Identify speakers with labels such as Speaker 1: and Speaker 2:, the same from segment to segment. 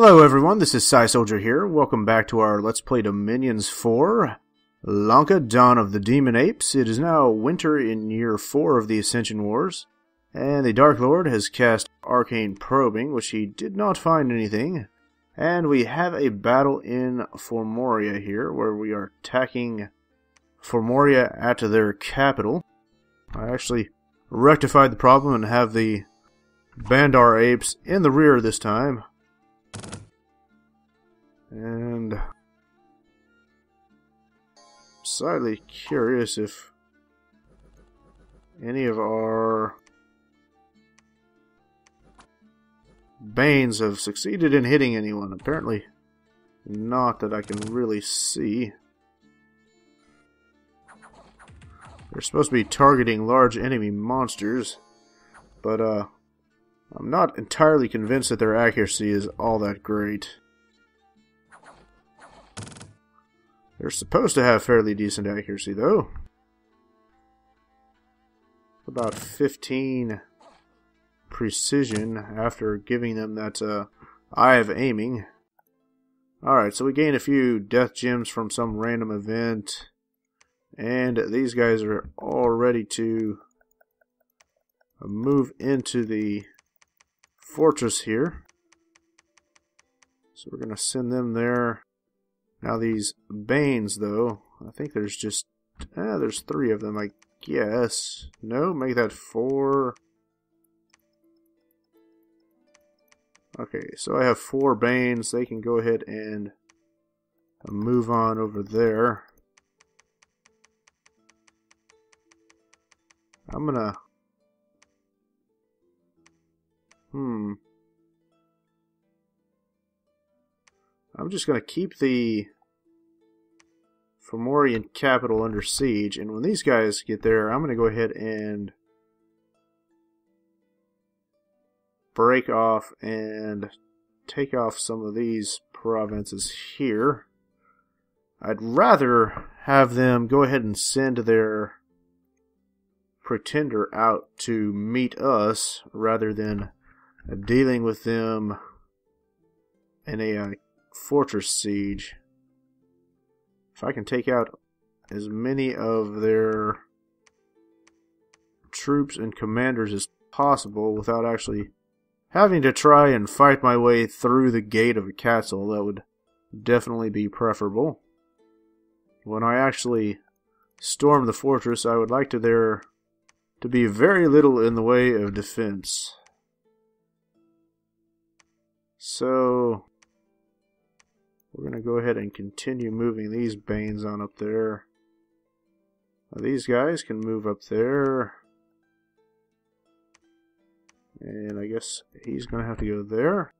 Speaker 1: Hello everyone, this is Psy Soldier here. Welcome back to our Let's Play Dominions 4, Lanka, Dawn of the Demon Apes. It is now winter in year 4 of the Ascension Wars, and the Dark Lord has cast Arcane Probing, which he did not find anything. And we have a battle in Formoria here, where we are attacking Formoria at their capital. I actually rectified the problem and have the Bandar Apes in the rear this time. And slightly curious if any of our Banes have succeeded in hitting anyone. Apparently not, that I can really see. They're supposed to be targeting large enemy monsters, but I'm not entirely convinced that their accuracy is all that great. They're supposed to have fairly decent accuracy, though. About 15 precision after giving them that eye of aiming. Alright, so we gained a few death gems from some random event. And these guys are all ready to move into the fortress here. So we're going to send them there. Now these Banes, though, I think there's just, there's 3 of them, I guess. No, make that 4. Okay, so I have 4 Banes. They can go ahead and move on over there. I'm gonna... I'm just going to keep the Fomorian capital under siege, and when these guys get there, I'm going to go ahead and break off and take off some of these provinces here. I'd rather have them go ahead and send their pretender out to meet us rather than dealing with them in a fortress siege. If I can take out as many of their troops and commanders as possible without actually having to try and fight my way through the gate of a castle, that would definitely be preferable. When I actually storm the fortress, I would like there to be very little in the way of defense. So we're going to go ahead and continue moving these Banes on up there. Now, these guys can move up there. And I guess he's going to have to go there.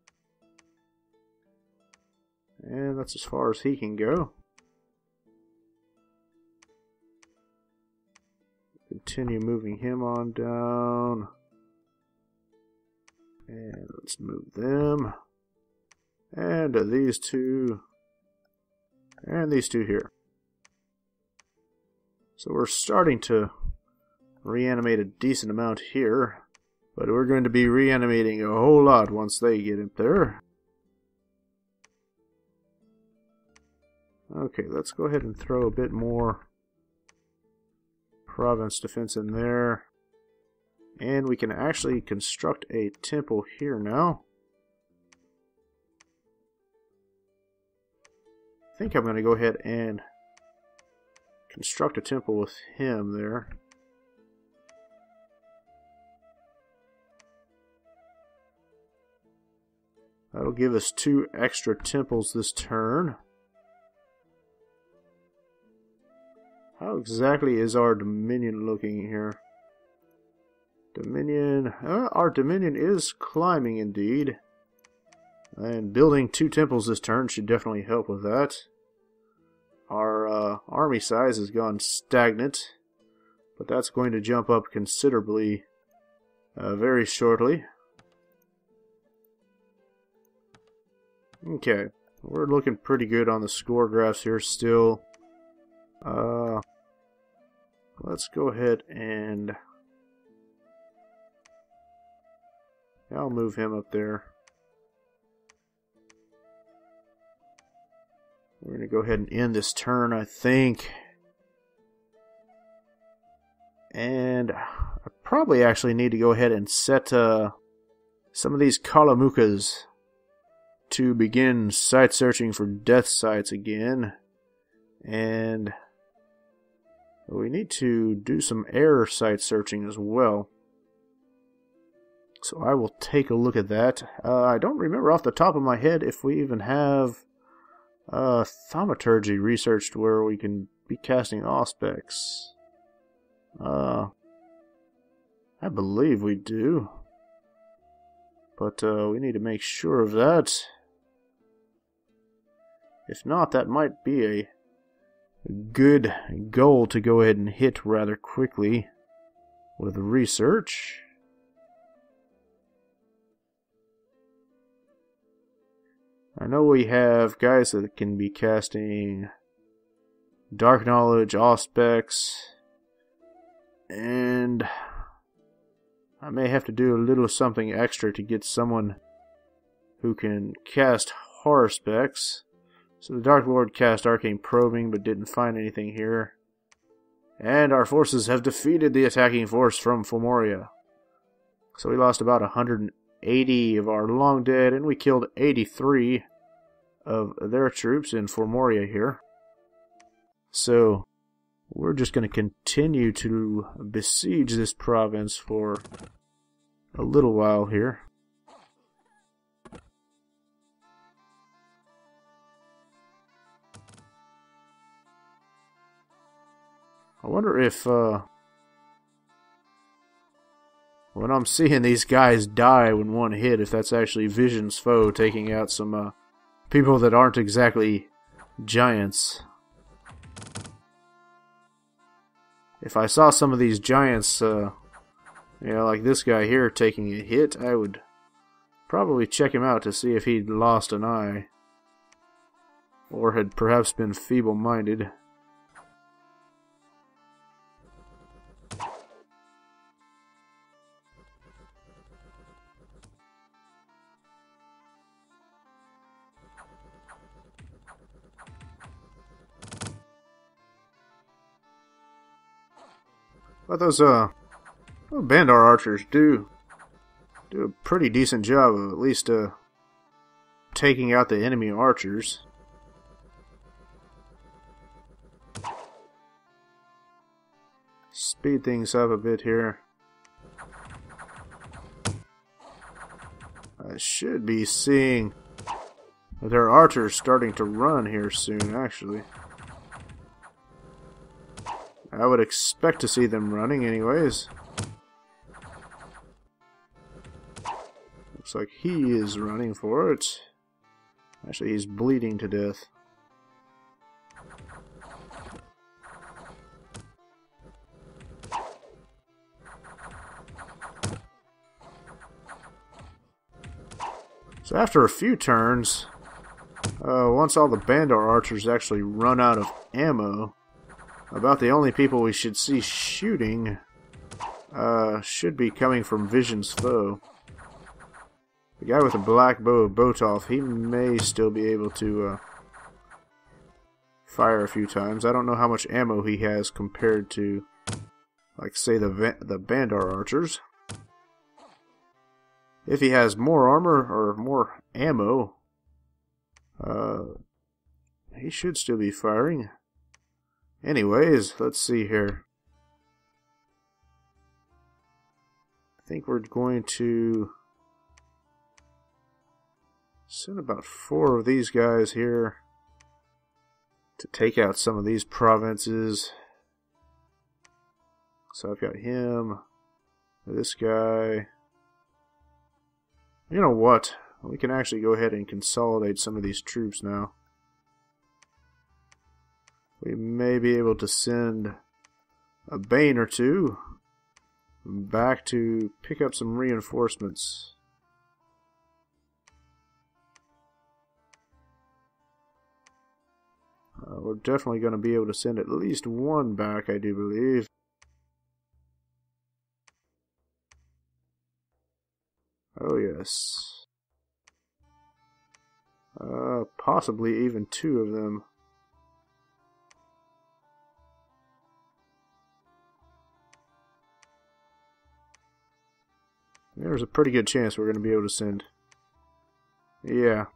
Speaker 1: And that's as far as he can go. Continue moving him on down. And let's move them. And these 2. And these 2 here. So we're starting to reanimate a decent amount here. But we're going to be reanimating a whole lot once they get up there. Okay, let's go ahead and throw a bit more province defense in there. And we can actually construct a temple here now. I think I'm going to go ahead and construct a temple with him there. That'll give us 2 extra temples this turn. How exactly is our Dominion looking here? Dominion... our Dominion is climbing indeed. And building 2 temples this turn should definitely help with that. Our army size has gone stagnant, but that's going to jump up considerably very shortly. Okay, we're looking pretty good on the score graphs here still. Let's go ahead and I'll move him up there. We're going to go ahead and end this turn, I think. And I probably actually need to go ahead and set some of these Kalamukas to begin site searching for death sites again. And we need to do some air site searching as well. So I will take a look at that. I don't remember off the top of my head if we even have thaumaturgy researched where we can be casting auspex. I believe we do. But we need to make sure of that. If not, that might be a good goal to go ahead and hit rather quickly with research. I know we have guys that can be casting Dark Knowledge, Auspex, and I may have to do a little something extra to get someone who can cast Horror Specs. So the Dark Lord cast Arcane Probing but didn't find anything here. And our forces have defeated the attacking force from Fomoria. So we lost about 180 of our long dead, and we killed 83 of their troops in Fomoria here. So we're just going to continue to besiege this province for a little while here. I wonder if, when I'm seeing these guys die when one hit, if that's actually Vision's foe taking out some, people that aren't exactly giants. If I saw some of these giants, like this guy here taking a hit, I would probably check him out to see if he'd lost an eye. Or had perhaps been feeble-minded. But those Bandar archers do a pretty decent job of at least taking out the enemy archers. Speed things up a bit here. I should be seeing their archers starting to run here soon, actually. I would expect to see them running anyways. Looks like he is running for it. Actually, he's bleeding to death. So after a few turns, once all the Bandar archers actually run out of ammo, about the only people we should see shooting should be coming from Vision's foe. The guy with the black bow of Botolf, he may still be able to fire a few times. I don't know how much ammo he has compared to, like, say, the Bandar archers. If he has more armor or more ammo, he should still be firing. Anyways, let's see here. I think we're going to send about 4 of these guys here to take out some of these provinces. So I've got him, this guy. You know what? We can actually go ahead and consolidate some of these troops now. We may be able to send a Bane or two back to pick up some reinforcements. We're definitely going to be able to send at least one back, I do believe. Oh yes. Possibly even 2 of them. there's a pretty good chance we're going to be able to send. Yeah.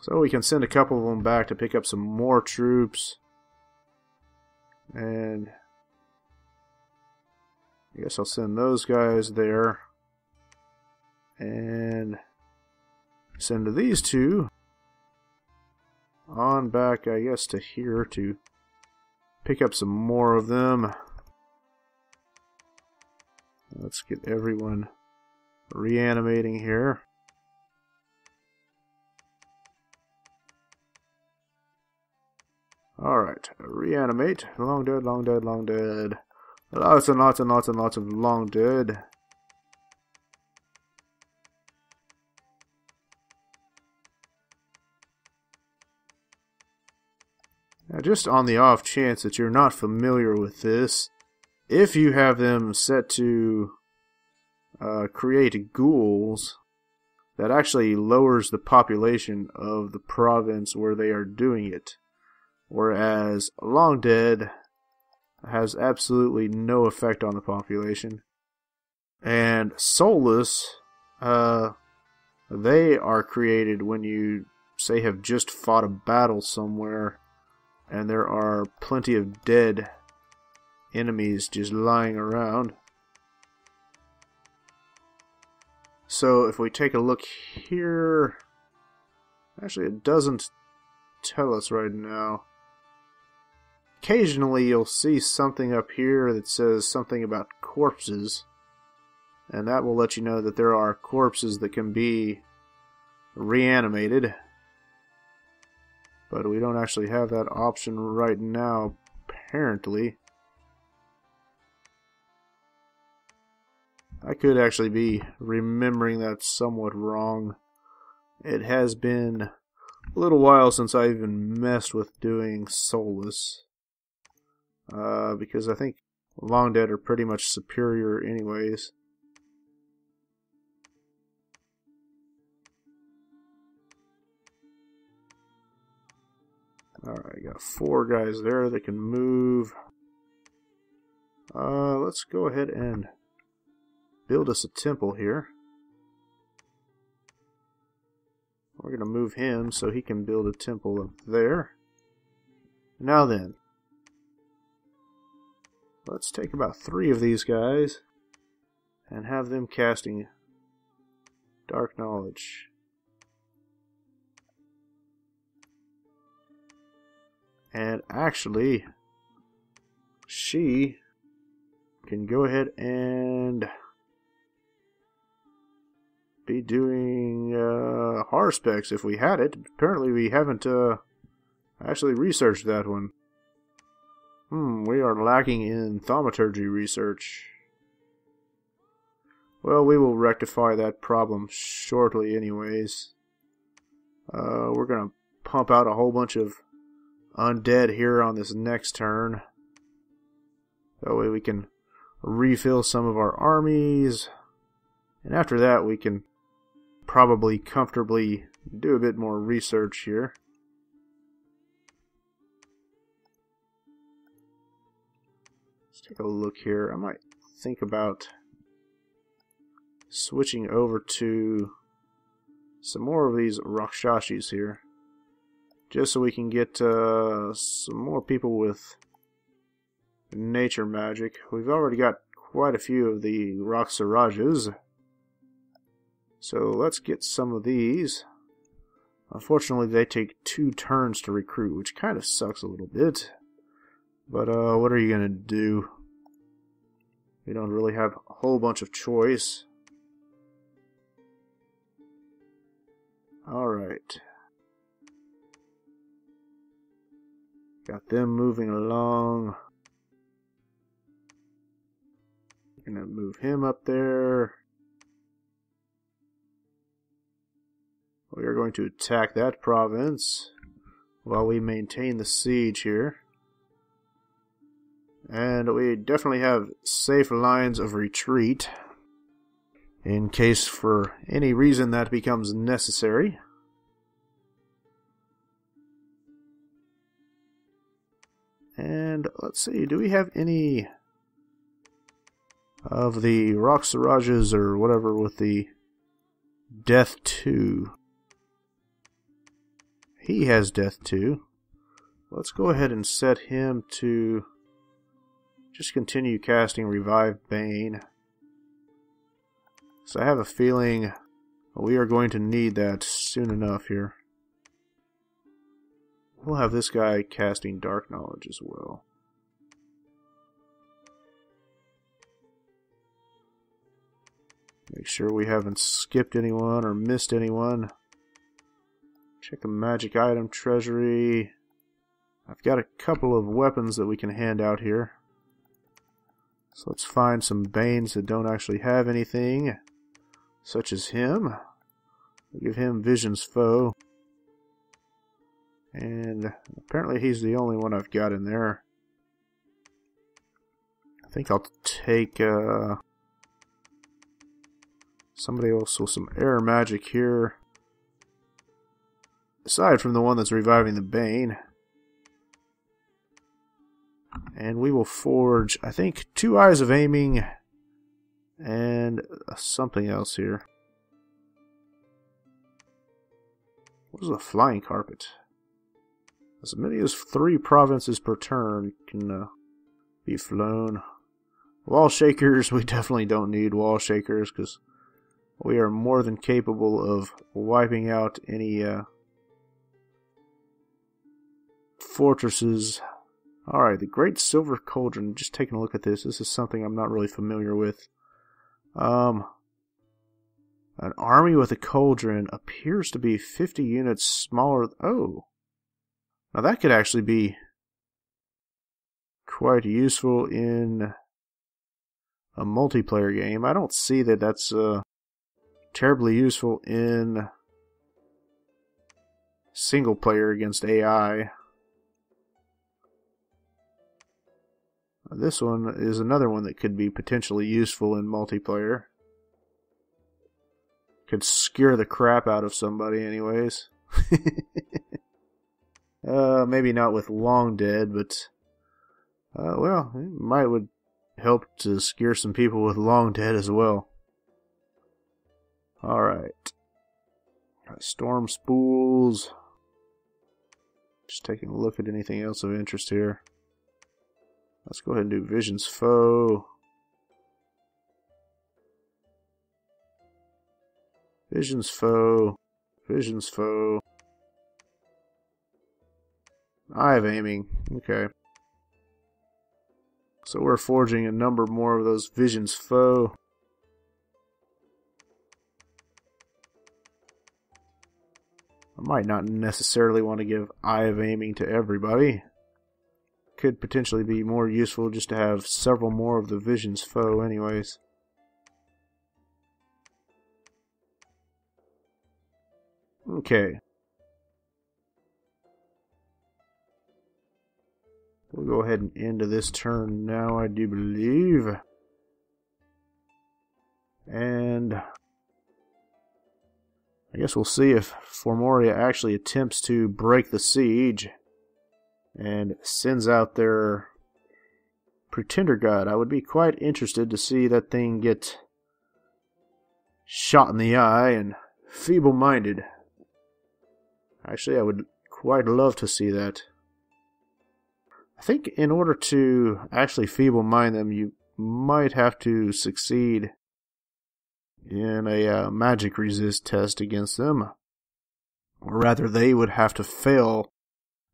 Speaker 1: So we can send a couple of them back to pick up some more troops. And I guess I'll send those guys there. And send these two on back, I guess, to here to pick up some more of them. Let's get everyone reanimating here. Alright, reanimate. Long dead, long dead, long dead. Lots and lots and lots and lots of long dead. Now, just on the off chance that you're not familiar with this, if you have them set to create ghouls, that actually lowers the population of the province where they are doing it. Whereas Long Dead has absolutely no effect on the population. And Soulless, they are created when you, say, have just fought a battle somewhere and there are plenty of dead enemies just lying around. So if we take a look here, actually it doesn't tell us right now. Occasionally you'll see something up here that says something about corpses, and that will let you know that there are corpses that can be reanimated. But we don't actually have that option right now, apparently. I could actually be remembering that somewhat wrong. It has been a little while since I even messed with doing Soulless. Because I think Long Dead are pretty much superior anyways. Alright, got 4 guys there that can move. Let's go ahead and build us a temple here. We're going to move him so he can build a temple up there. Now then, let's take about 3 of these guys and have them casting Dark Knowledge. And actually, she can go ahead and be doing Harspecs if we had it. Apparently we haven't actually researched that one. We are lacking in thaumaturgy research. Well, we will rectify that problem shortly anyways. We're going to pump out a whole bunch of undead here on this next turn. That way we can refill some of our armies. And after that we can probably comfortably do a bit more research here. Let's take a look here. I might think about switching over to some more of these Rakshashis here. Just so we can get some more people with nature magic. We've already got quite a few of the Raksarajas. So let's get some of these. Unfortunately, they take 2 turns to recruit, which kind of sucks a little bit. But what are you going to do? We don't really have a whole bunch of choice. Alright. Got them moving along. Gonna move him up there. We are going to attack that province while we maintain the siege here. And we definitely have safe lines of retreat in case for any reason that becomes necessary. And let's see, do we have any of the Roxarajas or whatever with the Death 2. He has Death 2. Let's go ahead and set him to just continue casting Revive Bane. So I have a feeling we are going to need that soon enough here. We'll have this guy casting Dark Knowledge as well. Make sure we haven't skipped anyone or missed anyone. Check the magic item treasury. I've got a couple of weapons that we can hand out here. So let's find some Banes that don't actually have anything, such as him. We'll give him Vision's Foe. And apparently he's the only one I've got in there. I think I'll take somebody else with some air magic here. Aside from the one that's reviving the Bane. And we will forge, I think, 2 Eyes of Aiming and something else here. What is a Flying Carpet? As many as 3 provinces per turn can be flown. Wall Shakers, we definitely don't need Wall Shakers because we are more than capable of wiping out any fortresses. Alright, the Great Silver Cauldron. Just taking a look at this. This is something I'm not really familiar with. An army with a cauldron appears to be 50 units smaller. Oh! Now that could actually be quite useful in a multiplayer game. I don't see that that's terribly useful in single player against AI. This one is another one that could be potentially useful in multiplayer. Could scare the crap out of somebody anyways. Maybe not with Long Dead, but well, it would help to scare some people with Long Dead as well. Alright. Storm Spools. Just taking a look at anything else of interest here. Let's go ahead and do Vision's Foe. Vision's Foe. Vision's Foe. Eye of Aiming. Okay. So we're forging a number more of those Vision's Foe. I might not necessarily want to give Eye of Aiming to everybody. Could potentially be more useful just to have several more of the Vision's Foe anyways. Okay. We'll go ahead and end this turn now, I do believe. And I guess we'll see if Formoria actually attempts to break the siege and sends out their Pretender God. I would be quite interested to see that thing get shot in the eye and feeble-minded. Actually, I would quite love to see that. I think in order to actually feeble-mind them, you might have to succeed in a magic resist test against them. Or rather, they would have to fail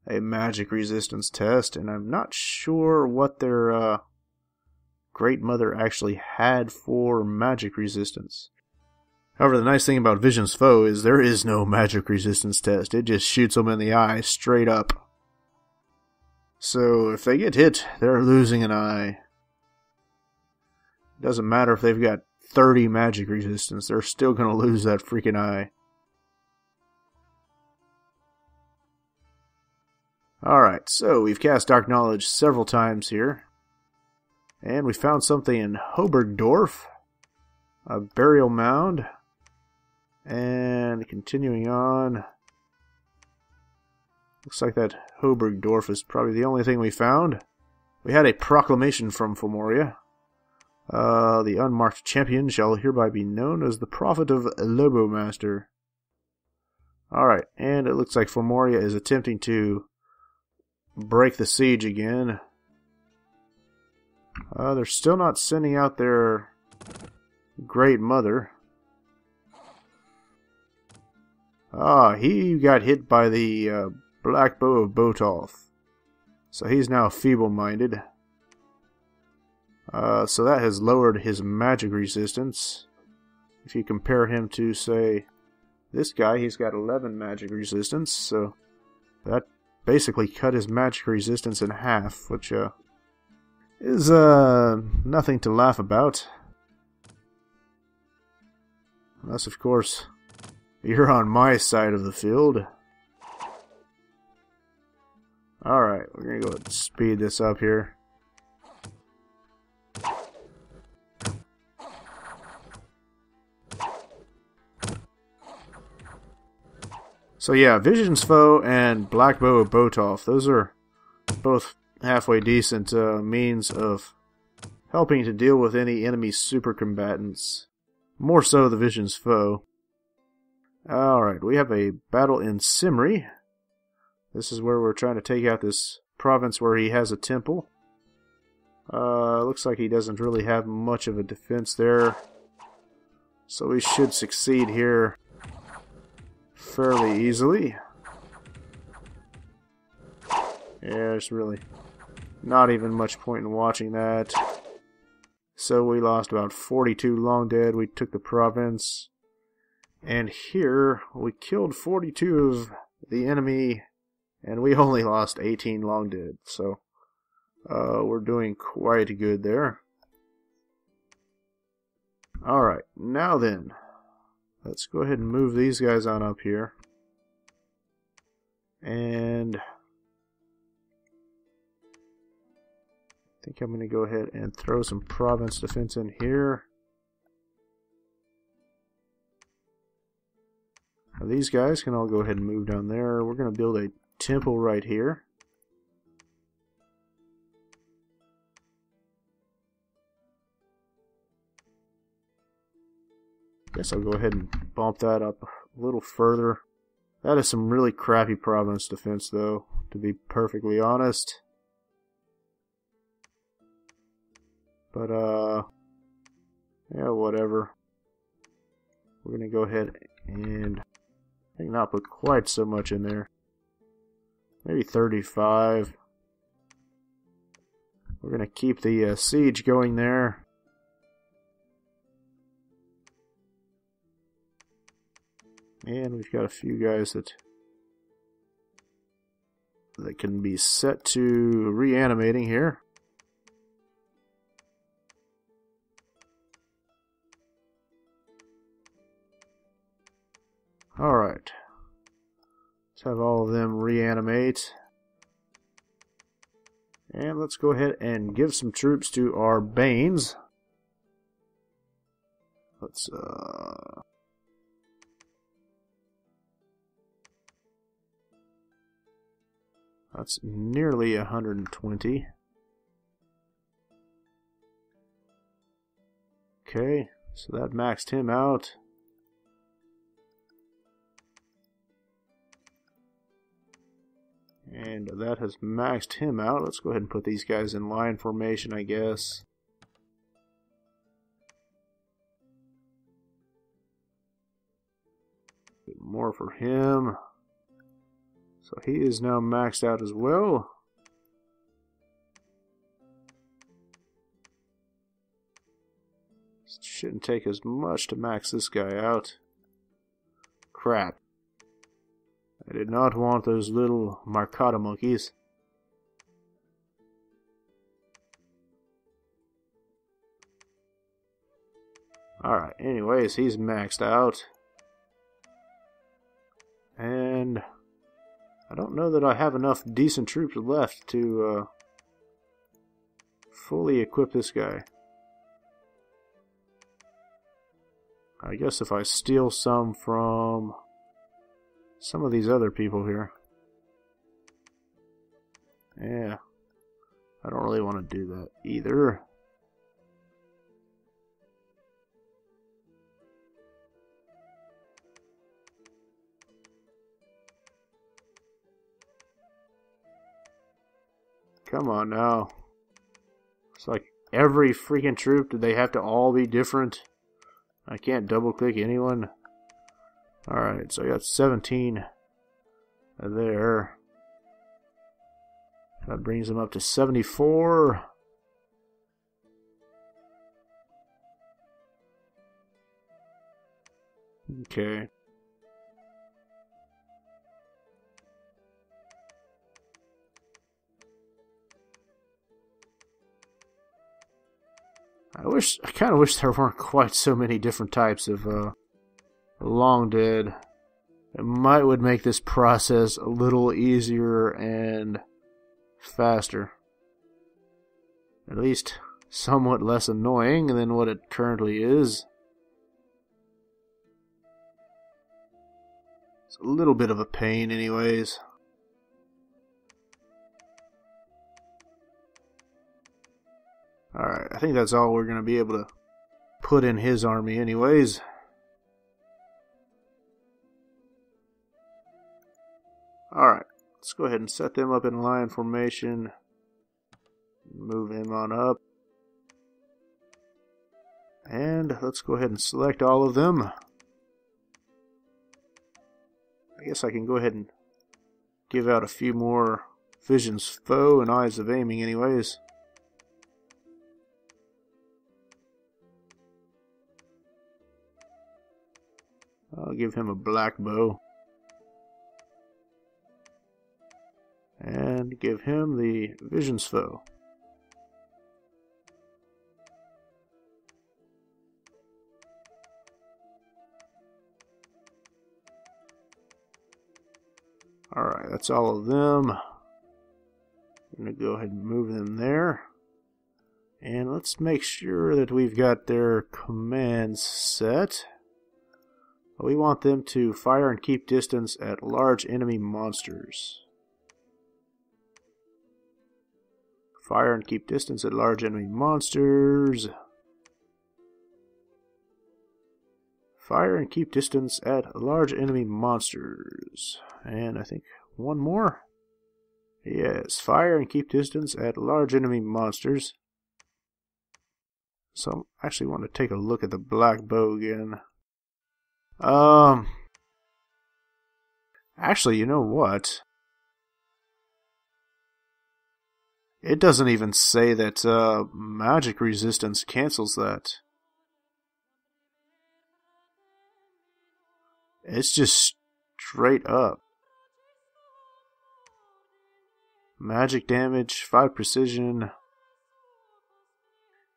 Speaker 1: a magic resistance test, and I'm not sure what their Great Mother actually had for magic resistance. However, the nice thing about Vision's Foe is there is no magic resistance test. It just shoots them in the eye straight up. So if they get hit, they're losing an eye. It doesn't matter if they've got 30 magic resistance, they're still going to lose that freaking eye. Alright, so we've cast Dark Knowledge several times here. And we found something in Hobergdorf. A burial mound. And continuing on. Looks like that Hobergdorf is probably the only thing we found. We had a proclamation from Formoria. The unmarked champion shall hereby be known as the Prophet of Lobo Master. Alright, and it looks like Formoria is attempting to break the siege again. They're still not sending out their Great Mother. He got hit by the Black Bow of Botolph. So he's now feeble-minded. So that has lowered his magic resistance. If you compare him to, say, this guy, he's got 11 magic resistance. So that basically cut his magic resistance in half, which is nothing to laugh about. Unless, of course, you're on my side of the field. Alright, we're going to go ahead and speed this up here. So yeah, Vision's Foe and Black Bow of Botolph, those are both halfway decent means of helping to deal with any enemy super combatants. More so the Vision's Foe. Alright, we have a battle in Simri. This is where we're trying to take out this province where he has a temple. Looks like he doesn't really have much of a defense there. So we should succeed here fairly easily. Yeah, there's really not even much point in watching that. So we lost about 42 long dead. We took the province. And here, we killed 42 of the enemy, and we only lost 18 long dead. So, we're doing quite good there. Alright, now then, let's go ahead and move these guys on up here. And I think I'm going to go ahead and throw some province defense in here. Now these guys can all go ahead and move down there. We're going to build a temple right here. Guess I'll go ahead and bump that up a little further. That is some really crappy province defense, though, to be perfectly honest. But, yeah, whatever. We're going to go ahead and I think not put quite so much in there. Maybe 35. We're going to keep the siege going there. And we've got a few guys that can be set to reanimating here. Alright. Let's have all of them reanimate. And let's go ahead and give some troops to our Banes. Let's, that's nearly 120. Okay, so that maxed him out. And that has maxed him out. Let's go ahead and put these guys in line formation, I guess. Bit more for him. So he is now maxed out as well. Shouldn't take as much to max this guy out. Crap. I did not want those little Marcata monkeys. Alright, anyways, he's maxed out. And I don't know that I have enough decent troops left to fully equip this guy. I guess if I steal some from some of these other people here. Yeah. I don't really want to do that either. Come on now. It's like every freaking troop, do they have to all be different? I can't double click anyone. Alright, so I got 17 there. That brings them up to 74. Okay. I kind of wish there weren't quite so many different types of long dead. It would make this process a little easier and faster. At least somewhat less annoying than what it currently is. It's a little bit of a pain anyways. Alright, I think that's all we're going to be able to put in his army anyways. Alright, let's go ahead and set them up in line formation. Move him on up. And let's go ahead and select all of them. I guess I can go ahead and give out a few more Vision's Foe and Eyes of Aiming anyways. I'll give him a black bow. And give him the Vision's Foe. Alright, that's all of them. I'm going to go ahead and move them there. And let's make sure that we've got their commands set. We want them to fire and keep distance at large enemy monsters. Fire and keep distance at large enemy monsters. Fire and keep distance at large enemy monsters. And I think one more. Yes, fire and keep distance at large enemy monsters. So I actually want to take a look at the black bow again. Actually, you know what? It doesn't even say that magic resistance cancels that. It's just straight up. Magic damage, 5 precision.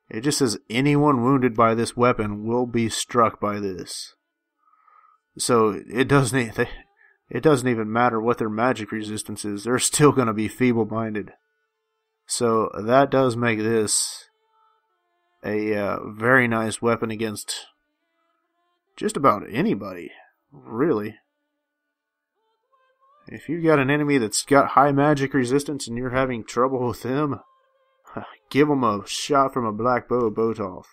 Speaker 1: It just says anyone wounded by this weapon will be struck by this. So it doesn't even matter what their magic resistance is. They're still going to be feeble-minded. So that does make this a very nice weapon against just about anybody, really. If you've got an enemy that's got high magic resistance and you're having trouble with them, give them a shot from a black bow Botolph.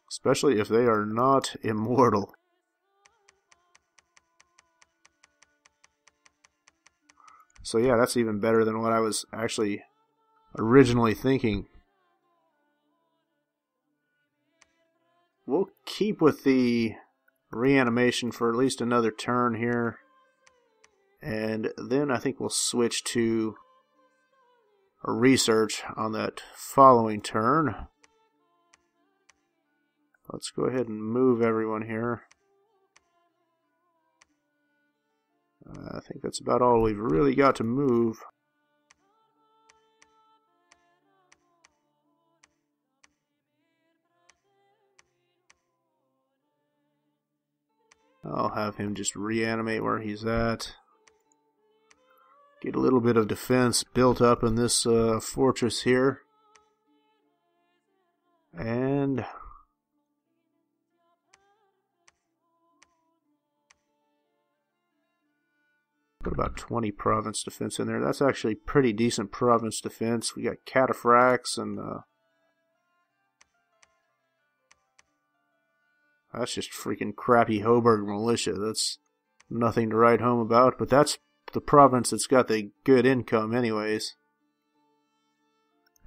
Speaker 1: Especially if they are not immortal. So yeah, that's even better than what I was actually originally thinking. We'll keep with the reanimation for at least another turn here. And then I think we'll switch to a research on that following turn. Let's go ahead and move everyone here. I think that's about all we've really got to move. I'll have him just reanimate where he's at. Get a little bit of defense built up in this fortress here. And put about 20 province defense in there. That's actually pretty decent province defense. We got cataphracts and that's just freaking crappy Hoburg militia. That's nothing to write home about, but that's the province that's got the good income anyways.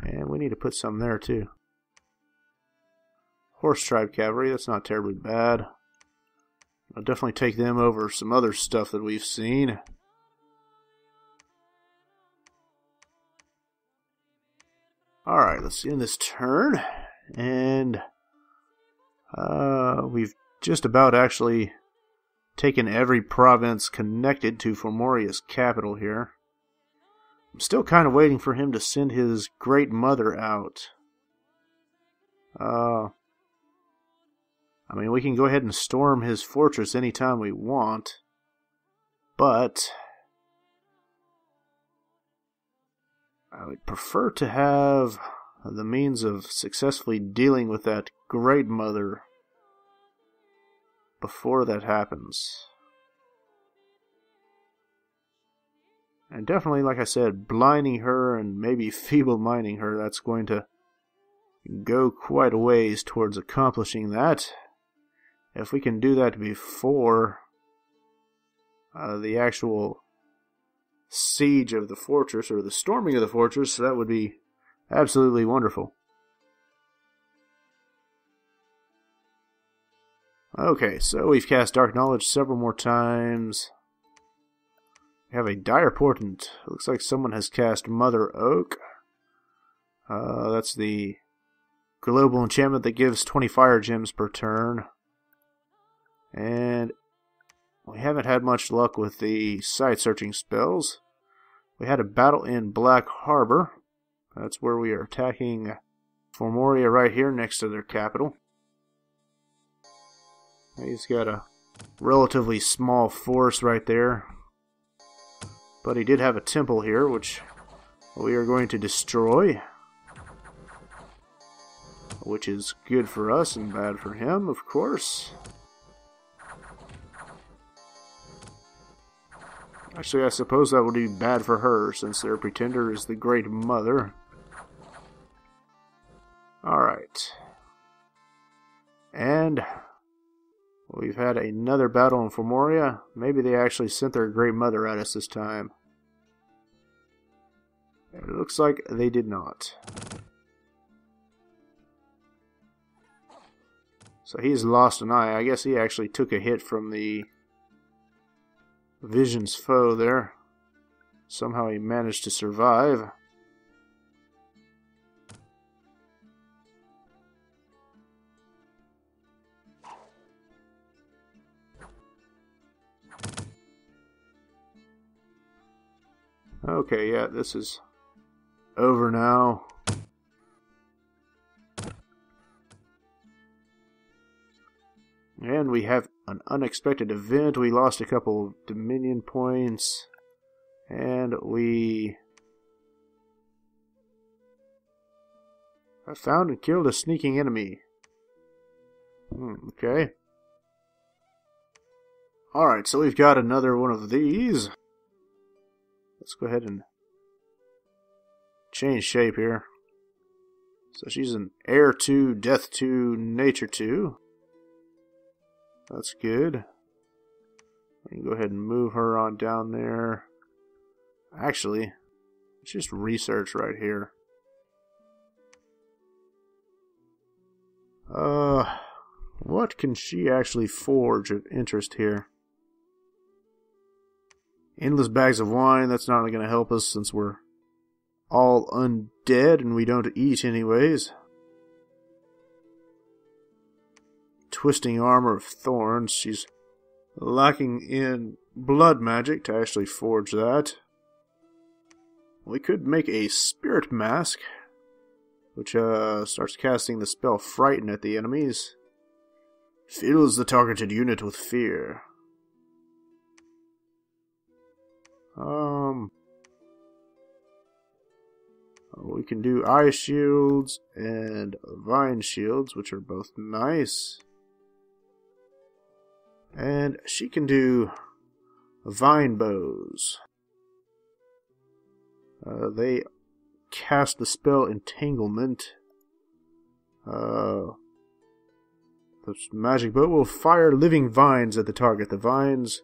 Speaker 1: And we need to put some there too. Horse tribe cavalry, that's not terribly bad. I'll definitely take them over some other stuff that we've seen. Alright, let's end this turn. And we've just about actually taken every province connected to Formoria's capital here. I'm still kind of waiting for him to send his great mother out. I mean, we can go ahead and storm his fortress anytime we want, but I would prefer to have the means of successfully dealing with that great mother before that happens. And definitely, like I said, blinding her and maybe feeble-minding her, that's going to go quite a ways towards accomplishing that. If we can do that before the actual siege of the fortress, or the storming of the fortress, that would be absolutely wonderful. Okay, so we've cast Dark Knowledge several more times. We have a dire portent. Looks like someone has cast Mother Oak. That's the global enchantment that gives 20 fire gems per turn. And we haven't had much luck with the site-searching spells. We had a battle in Black Harbor. That's where we are attacking Formoria right here next to their capital. He's got a relatively small force right there. But he did have a temple here, which we are going to destroy. Which is good for us and bad for him, of course. Actually, I suppose that would be bad for her, since their pretender is the Great Mother. Alright. And we've had another battle in Formoria. Maybe they actually sent their Great Mother at us this time. It looks like they did not. So he's lost an eye. I guess he actually took a hit from the Vision's foe there. Somehow he managed to survive. Okay, yeah, this is over now. And we have an unexpected event. We lost a couple of Dominion points. And we have found and killed a sneaking enemy. Okay. Alright, so we've got another one of these. Let's go ahead and change shape here. So she's an Air 2, Death 2, Nature 2. That's good. We can go ahead and move her on down there. Actually, let's just research right here. What can she actually forge of interest here? Endless bags of wine, that's not going to help us since we're all undead and we don't eat anyways. Twisting armor of thorns, she's lacking in blood magic to actually forge that. We could make a spirit mask, which starts casting the spell Frighten at the enemies. Fills the targeted unit with fear. We can do ice shields and vine shields, which are both nice. And she can do vine bows. They cast the spell Entanglement. The magic bow will fire living vines at the target. The vines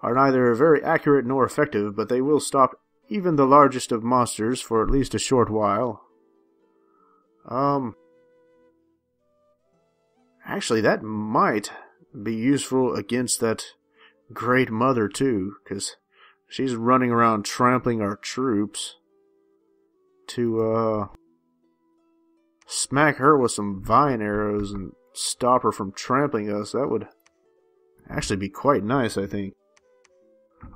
Speaker 1: are neither very accurate nor effective, but they will stop even the largest of monsters for at least a short while. Actually, that might be useful against that Great Mother, too, because she's running around trampling our troops. To, smack her with some vine arrows and stop her from trampling us, that would actually be quite nice, I think.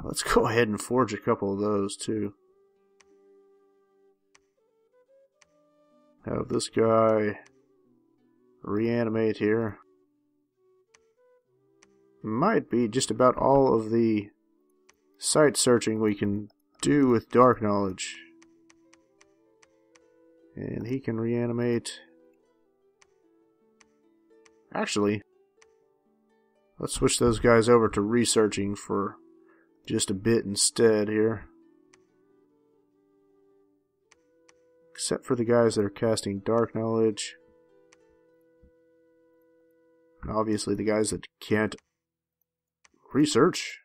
Speaker 1: Let's go ahead and forge a couple of those, too. Have this guy reanimate here. Might be just about all of the site searching we can do with Dark Knowledge. And he can reanimate. Actually, let's switch those guys over to researching for just a bit instead here. Except for the guys that are casting Dark Knowledge. And obviously the guys that can't research.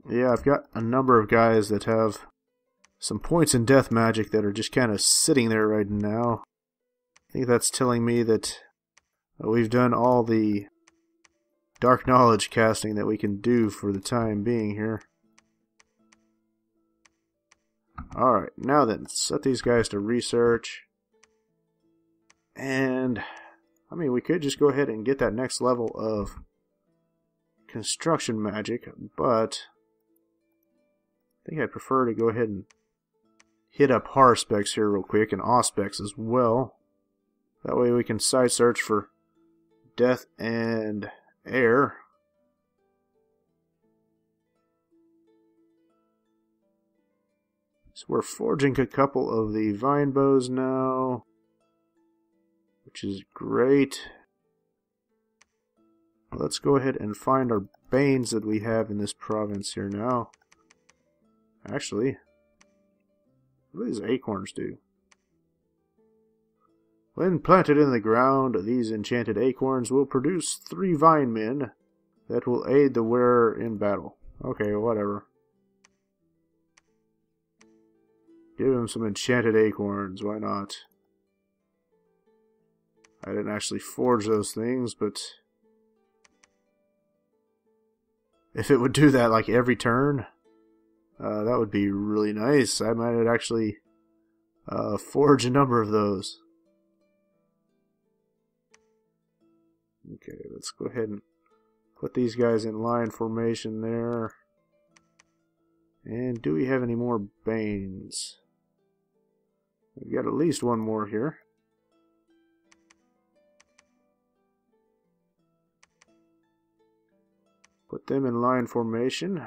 Speaker 1: Yeah, I've got a number of guys that have some points in death magic that are just kind of sitting there right now. I think that's telling me that we've done all the Dark Knowledge casting that we can do for the time being here. Alright, now then, set these guys to research. And, I mean, we could just go ahead and get that next level of construction magic, but I think I'd prefer to go ahead and hit up Harspecs here real quick, and Auspecs as well. That way we can site search for death and air. So we're forging a couple of the vine bows now, which is great. Let's go ahead and find our banes that we have in this province here now. Actually, what do these acorns do? When planted in the ground, these enchanted acorns will produce 3 vine men that will aid the wearer in battle. Okay, whatever. Give him some enchanted acorns, why not? I didn't actually forge those things, but if it would do that like every turn, that would be really nice. I might actually forge a number of those. Okay, let's go ahead and put these guys in line formation there. And do we have any more banes? We've got at least one more here. Put them in line formation.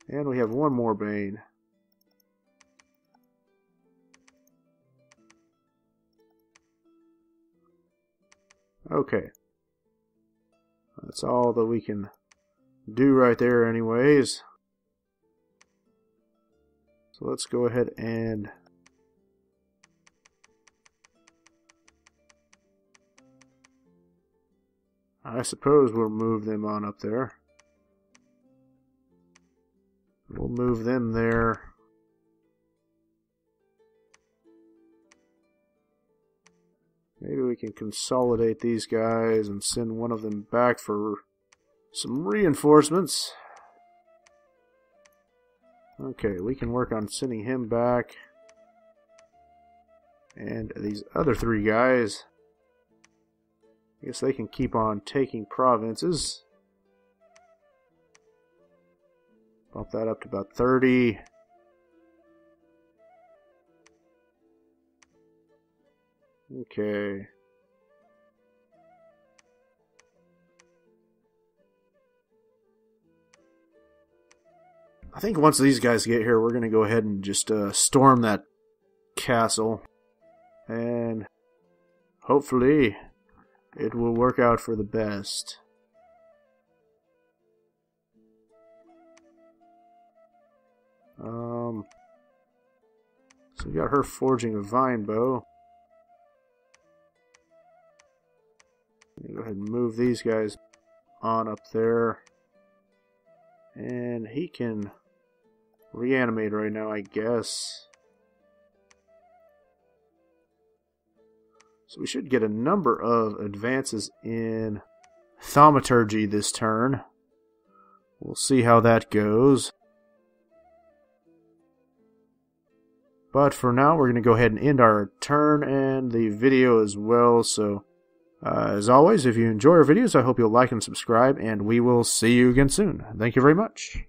Speaker 1: And we have one more bane. Okay. That's all that we can do right there anyways. So let's go ahead and I suppose we'll move them on up there. We'll move them there. Maybe we can consolidate these guys and send one of them back for some reinforcements. Okay, we can work on sending him back. And these other 3 guys, I guess they can keep on taking provinces. Bump that up to about 30. Okay. I think once these guys get here, we're going to go ahead and just storm that castle. And hopefully it will work out for the best. So we got her forging a vine bow. Go ahead and move these guys on up there. And he can reanimate right now, I guess. So we should get a number of advances in thaumaturgy this turn. We'll see how that goes. But for now, we're going to go ahead and end our turn and the video as well. So, as always, if you enjoy our videos, I hope you'll like and subscribe, and we will see you again soon. Thank you very much.